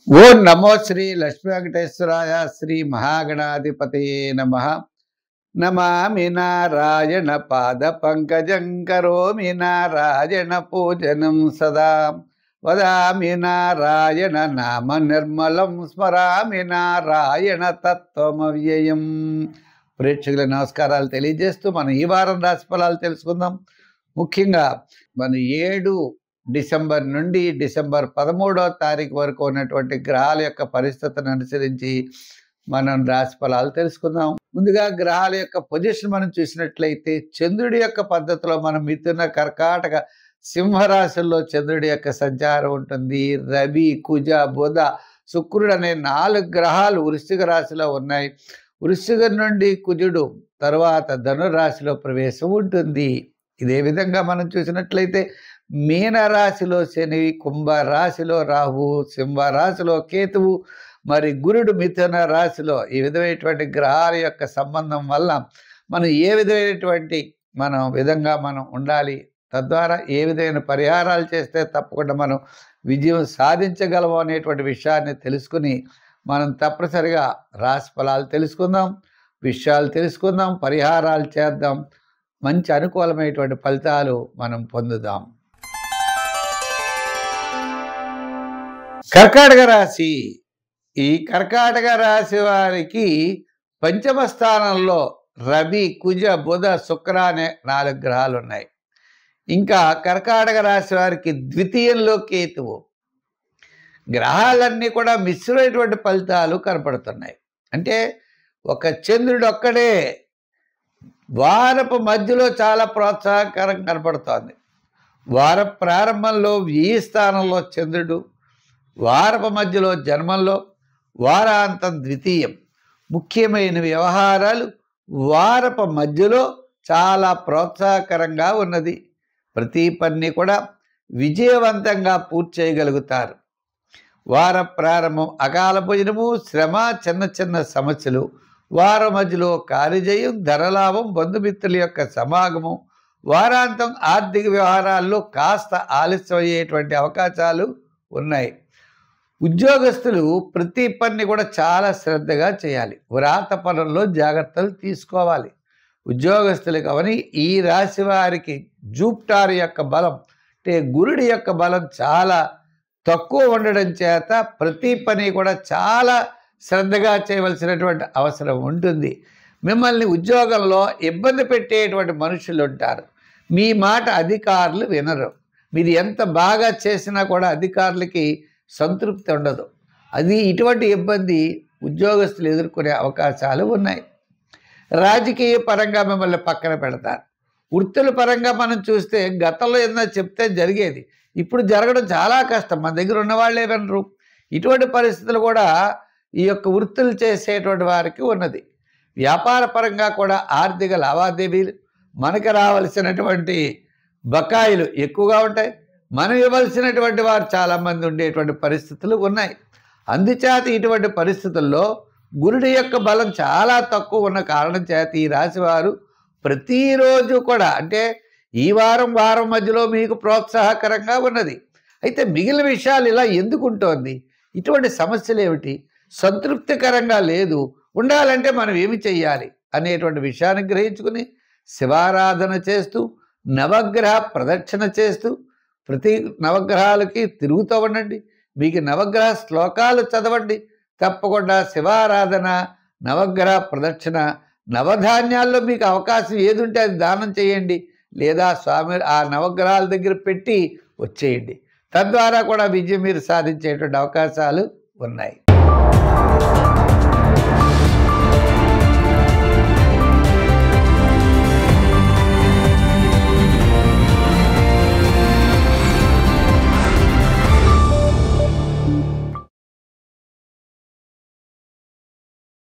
ఓం నమో శ్రీ లక్ష్మీ వెంకటేశ్వరాయ శ్రీ మహాగణాధిపతయే నమః. నమామి నారాయణ పాద పంకజం కరోమి నారాయణ పూజనం సదా. వదామి నారాయణ నామ నిర్మలం స్మరామి నారాయణ తత్వమవ్యయం. ప్రేక్షకుల నమస్కారాలు తెలియజేస్తూ మనం ఈ వారం రాశి ఫలాలు తెలుసుకుందాం. ముఖ్యంగా మన 7 డిసెంబర్ నుండి డిసెంబర్ 13వ తారీఖు వరకు ఉన్నటువంటి గ్రహాల యొక్క పరిస్థితిని అనుసరించి మనం రాశి ఫలాలు తెలుసుకుందాం. ముందుగా గ్రహాల యొక్క పొజిషన్ మనం చూసినట్లయితే చంద్రుడి యొక్క పద్ధతిలో మనం మిథున, కర్కాటక, సింహరాశుల్లో చంద్రుడి యొక్క సంచారం ఉంటుంది. రవి, కుజ, బుధ, శుక్రుడు అనే 4 గ్రహాలు వృశ్చిక రాశిలో ఉన్నాయి. వృశ్చికం నుండి కుజుడు తర్వాత ధనురాశిలో ప్రవేశం ఉంటుంది. ఇదే విధంగా మనం చూసినట్లయితే మీనరాశిలో శని, కుంభరాశిలో రాహు, సింహరాశిలో కేతువు, మరి గురుడు మిథున రాశిలో. ఈ విధమైనటువంటి గ్రహాల యొక్క సంబంధం వల్ల మనం ఏ విధమైనటువంటి విధంగా మనం ఉండాలి, తద్వారా ఏ విధమైన పరిహారాలు చేస్తే తప్పకుండా మనం విజయం సాధించగలము అనేటువంటి విషయాన్ని తెలుసుకుని మనం తప్పనిసరిగా రాశి ఫలాలు తెలుసుకుందాం, విషయాలు తెలుసుకుందాం, పరిహారాలు చేద్దాం, మంచి అనుకూలమైనటువంటి ఫలితాలు మనం పొందుదాం. కర్కాటక రాశి. ఈ కర్కాటక రాశి వారికి పంచమ స్థానంలో రవి, కుజ, బుధ, శుక్ర అనే 4 గ్రహాలు ఉన్నాయి. ఇంకా కర్కాటక రాశి వారికి ద్వితీయంలో కేతువు. గ్రహాలన్నీ కూడా మిశ్రమైనటువంటి ఫలితాలు కనపడుతున్నాయి. అంటే ఒక చంద్రుడు ఒక్కడే వారపు మధ్యలో చాలా ప్రోత్సాహకరం కనపడుతోంది. వార ప్రారంభంలో ఈ స్థానంలో చంద్రుడు, వారపు మధ్యలో జన్మంలో, వారాంతం ద్వితీయం. ముఖ్యమైన వ్యవహారాలు వారపు మధ్యలో చాలా ప్రోత్సాహకరంగా ఉన్నది. ప్రతి పని కూడా విజయవంతంగా పూర్తి చేయగలుగుతారు. వార ప్రారంభం అకాల భోజనము, శ్రమ, చిన్న చిన్న సమస్యలు, వారం మధ్యలో కార్యజయం, ధనలాభం, బంధుమిత్రుల యొక్క సమాగమం, వారాంతం ఆర్థిక వ్యవహారాల్లో కాస్త ఆలస్యం అయ్యేటువంటి అవకాశాలు ఉన్నాయి. ఉద్యోగస్తులు ప్రతి పని కూడా చాలా శ్రద్ధగా చేయాలి. వ్రాత పనుల్లో జాగ్రత్తలు తీసుకోవాలి. ఉద్యోగస్తులకు అవని ఈ రాశి వారికి జూపిటర్ యొక్క బలం అంటే గురుడి యొక్క బలం చాలా తక్కువ ఉండడం చేత ప్రతి పని కూడా చాలా శ్రద్ధగా చేయవలసినటువంటి అవసరం ఉంటుంది. మిమ్మల్ని ఉద్యోగంలో ఇబ్బంది పెట్టేటువంటి మనుషులు ఉంటారు. మీ మాట అధికారులు వినరు. మీరు ఎంత బాగా చేసినా కూడా అధికారులకి సంతృప్తి ఉండదు. ఇటువంటి ఇబ్బంది ఉద్యోగస్తులు ఎదుర్కొనే అవకాశాలు ఉన్నాయి. రాజకీయ పరంగా మిమ్మల్ని పక్కన పెడతారు. వృత్తుల పరంగా మనం చూస్తే గతంలో ఏదైనా చెప్తే జరిగేది, ఇప్పుడు జరగడం చాలా కష్టం. మన దగ్గర ఉన్న వాళ్ళే వినరు. ఇటువంటి పరిస్థితులు కూడా ఈ యొక్క వృత్తులు చేసేటువంటి వారికి ఉన్నది. వ్యాపార పరంగా కూడా ఆర్థిక లావాదేవీలు, మనకు రావాల్సినటువంటి బకాయిలు ఎక్కువగా ఉంటాయి. మనం ఇవ్వాల్సినటువంటి వారు చాలామంది ఉండేటువంటి పరిస్థితులు ఉన్నాయి. అందుచేత ఇటువంటి పరిస్థితుల్లో గురుడి యొక్క బలం చాలా తక్కువ ఉన్న కారణం చేత ఈ రాశివారు ప్రతిరోజు కూడా అంటే ఈ వారం మధ్యలో మీకు ప్రోత్సాహకరంగా ఉన్నది. అయితే మిగిలిన విషయాలు ఇలా ఎందుకు ఉంటుంది? ఇటువంటి సమస్యలు ఏమిటి? సంతృప్తికరంగా లేదు. ఉండాలంటే మనం ఏమి చెయ్యాలి అనేటువంటి విషయాన్ని గ్రహించుకుని శివారాధన చేస్తూ, నవగ్రహ ప్రదక్షిణ చేస్తూ, ప్రతి నవగ్రహాలకి తిరుగుతూ ఉండండి. మీకు నవగ్రహ శ్లోకాలు చదవండి. తప్పకుండా శివారాధన, నవగ్రహ ప్రదక్షిణ, నవధాన్యాల్లో మీకు అవకాశం ఏది ఉంటే అది దానం చేయండి. లేదా స్వామి ఆ నవగ్రహాల దగ్గర పెట్టి వచ్చేయండి. తద్వారా కూడా విజయం మీరు సాధించేటువంటి అవకాశాలు ఉన్నాయి.